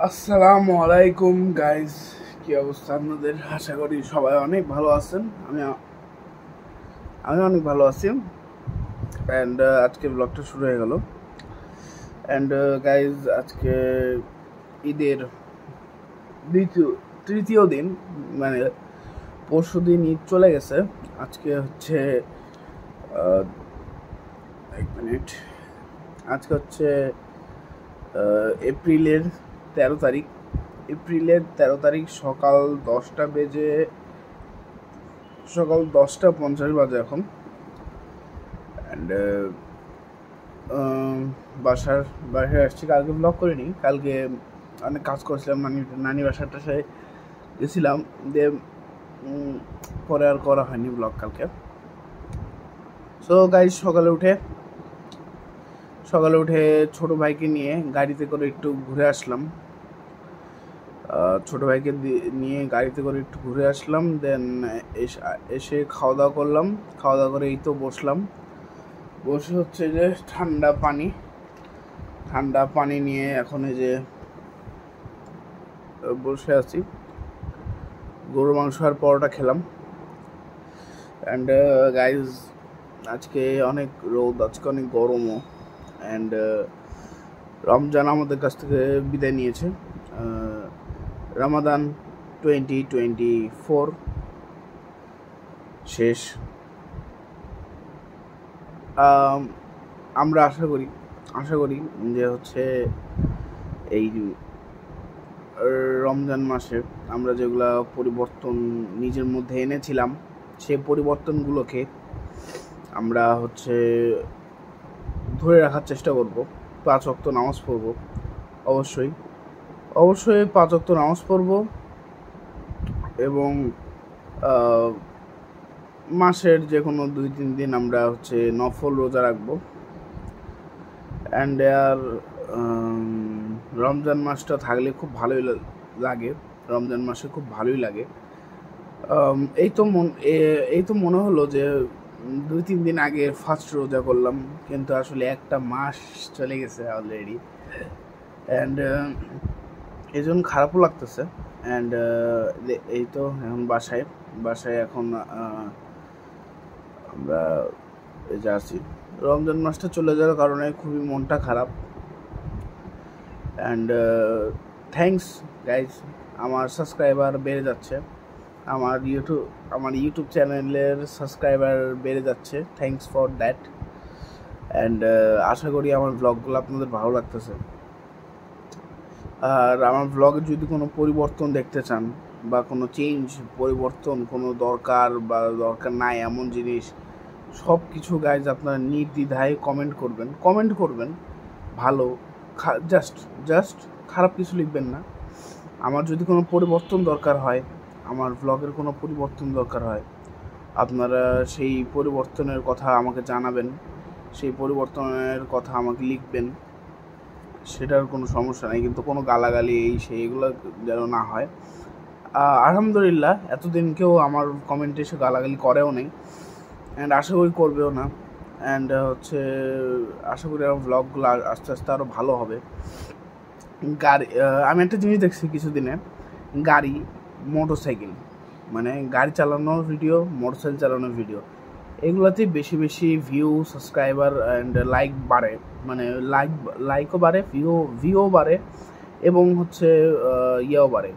আসসালামু আলাইকুম গাইস, কি অবস্থা আপনাদের? আশা করি সবাই অনেক ভালো আছেন। আমি অনেক ভালো আছি। অ্যান্ড আজকে ব্লগটা শুরু হয়ে গেল। অ্যান্ড গাইস, আজকে ঈদের তৃতীয় দিন, মানে পরশু দিন ঈদ চলে গেছে। আজকে হচ্ছে এক মিনিট, আজকে হচ্ছে এপ্রিলের 13 তারিখ। সকাল 10:50 বাজে এখন। অ্যান্ড বাসায় আসছি। কালকে ব্লগ করিনি, কালকে অনেক কাজ করছিলাম, নানি বাসার টাসায় গেছিলাম, দিয়ে পরে আর করা হয়নি ব্লগ কালকে। সো গাইজ, সকালে উঠে ছোট ভাইকে নিয়ে গাড়িতে করে একটু ঘুরে আসলাম। দেন এসে খাওয়া দাওয়া করলাম। খাওয়া দাওয়া করে এই তো বসে হচ্ছে যে ঠান্ডা পানি নিয়ে এখন এই যে বসে আছি। গরুর মাংস আর পরোটা খেলাম। অ্যান্ড গাইজ, আজকে অনেক রোদ, আজকে অনেক গরমও। অ্যান্ড রমজান আমাদের কাছ থেকে বিদায় নিয়েছে। রমাদান 2024 শেষ। আমরা আশা করি যে হচ্ছে এই রমজান মাসে আমরা যেগুলা পরিবর্তন নিজের মধ্যে এনেছিলাম, সেই পরিবর্তনগুলোকে আমরা হচ্ছে ধরে রাখার চেষ্টা করব। 5 ওয়াক্ত নামাজ পড়ব, অবশ্যই 5 ওয়াক্ত নামাজ পড়ব। এবং মাসের যে কোনো 2-3 দিন আমরা হচ্ছে নফল রোজা রাখবো। অ্যান্ড রমজান মাসটা থাকলে খুব ভালোই লাগে। রমজান মাসে খুব ভালোই লাগে। এই তো মনে হলো যে 2-3 দিন আগে ফার্স্ট রোজা করলাম, কিন্তু আসলে একটা মাস চলে গেছে অলরেডি। অ্যান্ড এই জন্য খারাপও লাগতেছে। অ্যান্ড এই তো এখন বাসায় এখন আমরা এই যে আছি। রমজান মাসটা চলে যাওয়ার কারণে খুবই মনটা খারাপ। অ্যান্ড থ্যাংকস গাইজ, আমার সাবস্ক্রাইবার বেড়ে যাচ্ছে, আমার ইউটিউব চ্যানেলের সাবস্ক্রাইবার বেড়ে যাচ্ছে। Thanks for that. অ্যান্ড আশা করি আমার ব্লগগুলো আপনাদের ভালো লাগতেছে। আর আমার ব্লগে যদি কোনো পরিবর্তন দেখতে চান, বা কোনো পরিবর্তন, কোনো দরকার নাই এমন জিনিস, সব কিছু গাইজ আপনারা নির্দ্বিধায় কমেন্ট করবেন। ভালো, জাস্ট খারাপ কিছু লিখবেন না। আমার যদি কোনো পরিবর্তন দরকার হয়, আমার ব্লগের কোনো পরিবর্তন দরকার হয়, আপনারা সেই পরিবর্তনের কথা আমাকে জানাবেন, সেই পরিবর্তনের কথা আমাকে লিখবেন। সেটার কোনো সমস্যা নেই, কিন্তু কোনো গালাগালি সেইগুলো যেন না হয়। আলহামদুলিল্লাহ, এতদিন কেউ আমার কমেন্টে এসে গালাগালি করেও নেই, অ্যান্ড আশা করি করবেও না। অ্যান্ড হচ্ছে আশা করি আমার ব্লগগুলো আস্তে আস্তে আরও ভালো হবে। আমি একটা জিনিস দেখছি কিছুদিনে, মোটরসাইকেল, মানে গাড়ি চালানোর ভিডিও, মোটরসাইকেল চালানোর ভিডিও, এগুলোতে বেশি ভিউ, সাবস্ক্রাইবার অ্যান্ড লাইক বাড়ে। মানে লাইকও বাড়ে, ভিউও বাড়ে, এবং হচ্ছে ইয়েও বাড়ে।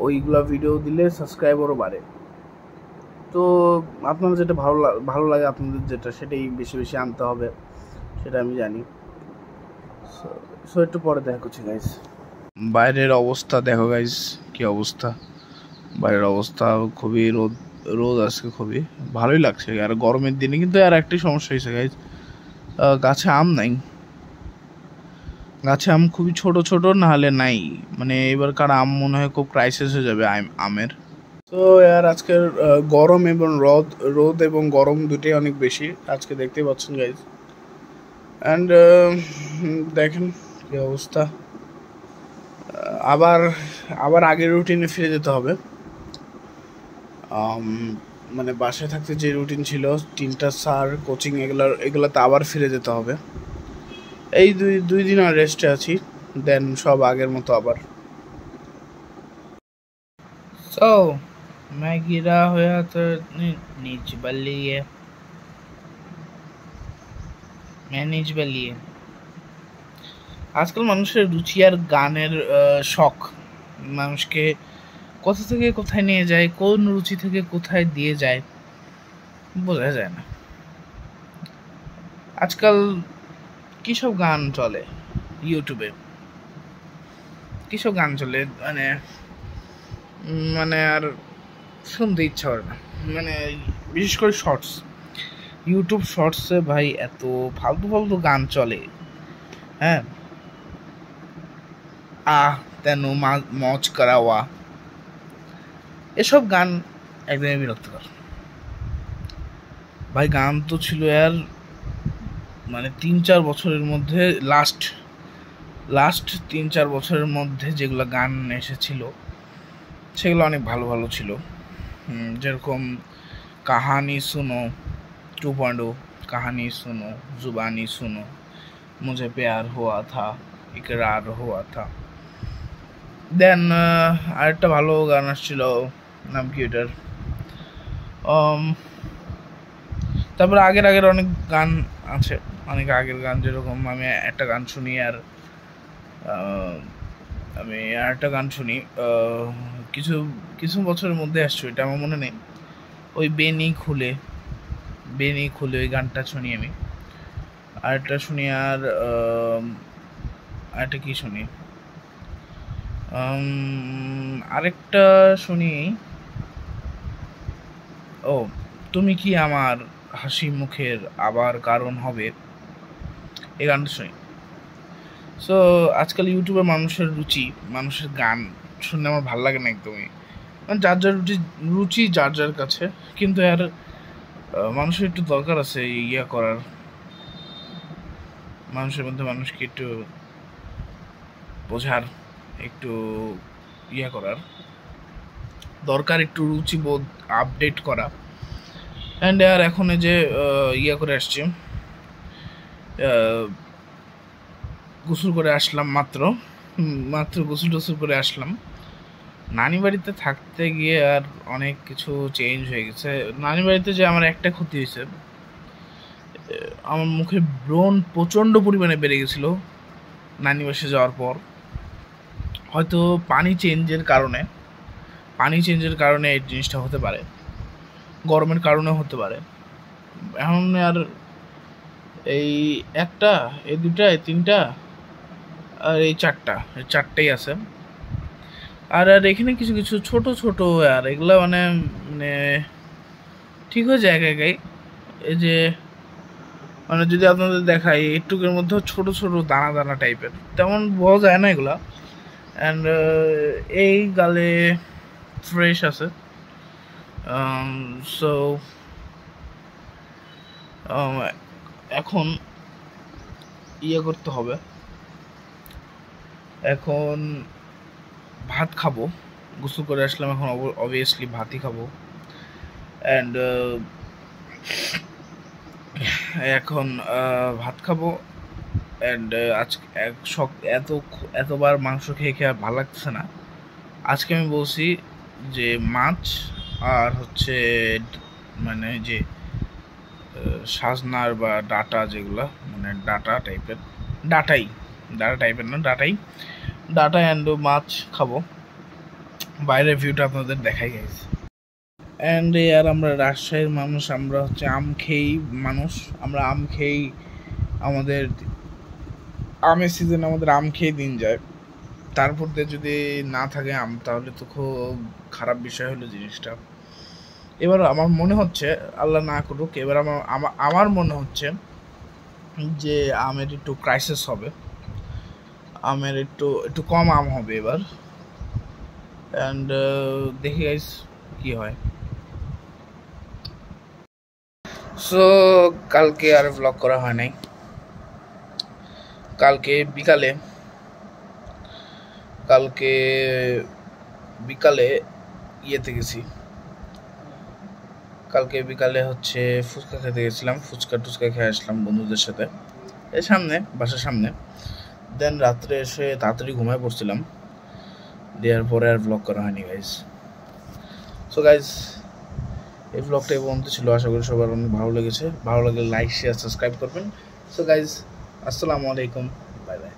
ওইগুলো ভিডিও দিলে সাবস্ক্রাইবারও বাড়ে। তো আপনার যেটা ভালো লাগে, আপনাদের যেটা, সেটাই বেশি আনতে হবে, সেটা আমি জানি। সো একটু পরে দেখা করছি গাইজ। বাইরের অবস্থা দেখো গাইজ, কি অবস্থা! বাইরের অবস্থা খুবই রোদ আজকে, খুবই ভালোই লাগছে। আর গরমের দিনে কিন্তু আর একটাই সমস্যা হয়েছে গাইজ, গাছে আম নাই। গাছে আম খুবই ছোট, না হলে নাই। মানে এবারকার আম মনে হয় খুব ক্রাইসিস হয়ে যাবে আমের। তো আজকের গরম এবং রোদ এবং গরম দুটোই অনেক বেশি আজকে, দেখতেই পাচ্ছেন গাইজ। অ্যান্ড দেখেন কি অবস্থা। আবার আগের রুটিনে ফিরে যেতে হবে। মানে বাসায় থাকতে যে রুটিন ছিল, 3টা স্যার, কোচিং, এগুলোতে আবার ফিরে যেতে হবে। এই দুই দিন আর রেস্টে আছি, দেন সব আগের মতো আবার। So मैं गिरा हुआ तो नीच बल्ली है, मैं नीच बल्ली है। আজকাল মানুষের রুচি আর গানের শখ মানুষকে কোথা থেকে কোথায় নিয়ে যায়, কোন রুচি থেকে কোথায় দিয়ে যায় বোঝা যায় না। আজকাল কিসব গান চলে ইউটিউবে, কিসব গান চলে মানে আর শুনতে ইচ্ছা করে না। মানে বিশেষ করে শর্টস, ইউটিউব শর্টসে ভাই এত ফালতু ফালতু গান চলে। হ্যাঁ, তেন মজ করাওয়া, এসব গান একদমই বিরক্তিকর ভাই। গান তো ছিল আর মানে 3-4 বছরের মধ্যে লাস্ট 3-4 বছরের মধ্যে যেগুলো গান এসেছিল সেগুলো অনেক ভালো ভালো ছিল। যেরকম কাহানি শুনো 2.0, কাহানি শুনো, জুবানি শুনো, মুঝে প্যার হুয়া থা, ইকরার হুয়া থা। দেন আরেকটা ভালো গান আসছিল, নাম কি ওটার, তারপরে আগের অনেক গান আছে, অনেক আগের গান। যেরকম আমি একটা গান শুনি আর আমি আরেকটা গান শুনি কিছু বছরের মধ্যে আসছে, এটা আমার মনে নেই। ওই বেনি খুলে ওই গানটা শুনি আমি। আরেকটা শুনি আর আরেকটা কি শুনি, আরেকটা শুনি, ও তুমি কি আমার হাসি মুখের আবার কারণ হবে, এই গানটা শুনি। সো আজকাল ইউটিউবে মানুষের গান শুনতে আমার ভালো লাগে না একদমই। মানে যার যার রুচি যার যার কাছে, কিন্তু আর মানুষের একটু দরকার আছে ইয়া করার, মানুষের মধ্যে মানুষকে একটু বোঝার, একটু ইয়া করার দরকার, একটু রুচিবোধ আপডেট করা। অ্যান্ড আর এখন যে ইয়া করে আসছে, গোসল করে আসলাম, মাত্র গোসল টোসল করে আসলাম। নানি বাড়িতে থাকতে গিয়ে আর অনেক কিছু চেঞ্জ হয়ে গেছে। নানি বাড়িতে যে আমার একটা ক্ষতি হয়েছে, আমার মুখে ব্রণ প্রচণ্ড পরিমাণে বেড়ে গেছিল নানি বাসে যাওয়ার পর। হয়তো পানি চেঞ্জের কারণে এই জিনিসটা হতে পারে, গরমের কারণে হতে পারে। এখন আর এই একটা, এই দুটা, এই তিনটা আর এই চারটাই আছে। আর এখানে কিছু কিছু ছোট ছোট আর এগুলো মানে ঠিক হয়ে যায় একাই। এই যে মানে যদি আপনাদের দেখাই, একটুকের মধ্যে ছোট ছোট দানা দানা টাইপের, তেমন বোঝা যায় না এগুলা। অ্যান্ড এই গালে ফ্রেশ আছে। সো এখন ইয়ে করতে হবে, এখন ভাত খাবো। গোসল করে আসলাম, এখন অবভিয়াসলি ভাতই খাবো। অ্যান্ড এখন ভাত খাবো। অ্যান্ড আজকে এতবার মাংস খেয়ে আর ভালো লাগতেছে না। আজকে আমি বলছি যে মাছ আর হচ্ছে মানে যে সাজনার বা ডাটা, যেগুলো মানে ডাটাই ডাটা অ্যান্ড মাছ খাবো। বাইরের ভিউটা আপনাদের দেখাই গেছে। অ্যান্ড আর আমরা রাজশাহীর মানুষ, আমরা হচ্ছে আম খেয়েই মানুষ। আমরা আম খেয়েই আমাদের আমের সিজনে আমাদের আম খেয়ে দিন যায়। তারপর যদি না থাকে আম, তাহলে তো খুব খারাপ বিষয় হলো জিনিসটা। এবার আমার মনে হচ্ছে, আল্লাহ না করুক, এবার আমার মনে হচ্ছে যে আমের একটু ক্রাইসিস হবে, আমের একটু কম আম হবে এবার। অ্যান্ড দেখি গাইস কি হয়। সো কালকে আর ব্লগ করা হয় নাই। কালকে বিকালে ইয়েতে গেছি। কালকে বিকালে হচ্ছে ফুচকা খেতে গেছিলাম, ফুচকা টুচকা খেয়ে আসলাম বন্ধুদের সাথে, বাসার সামনে। দেন রাত্রে এসে তাড়াতাড়ি ঘুমায় পড়ছিলাম, দেওয়ার পরে আর ব্লগ করা হয়নি গাইজ। সো গাইজ এই ব্লগটা এই পর্যন্ত ছিল, আশা করি সবার অনেক ভালো লেগেছে। ভালো লাগলে লাইক শেয়ার সাবস্ক্রাইব করবেন। সো গাইজ আসসালামু আলাইকুম, বাই বাই।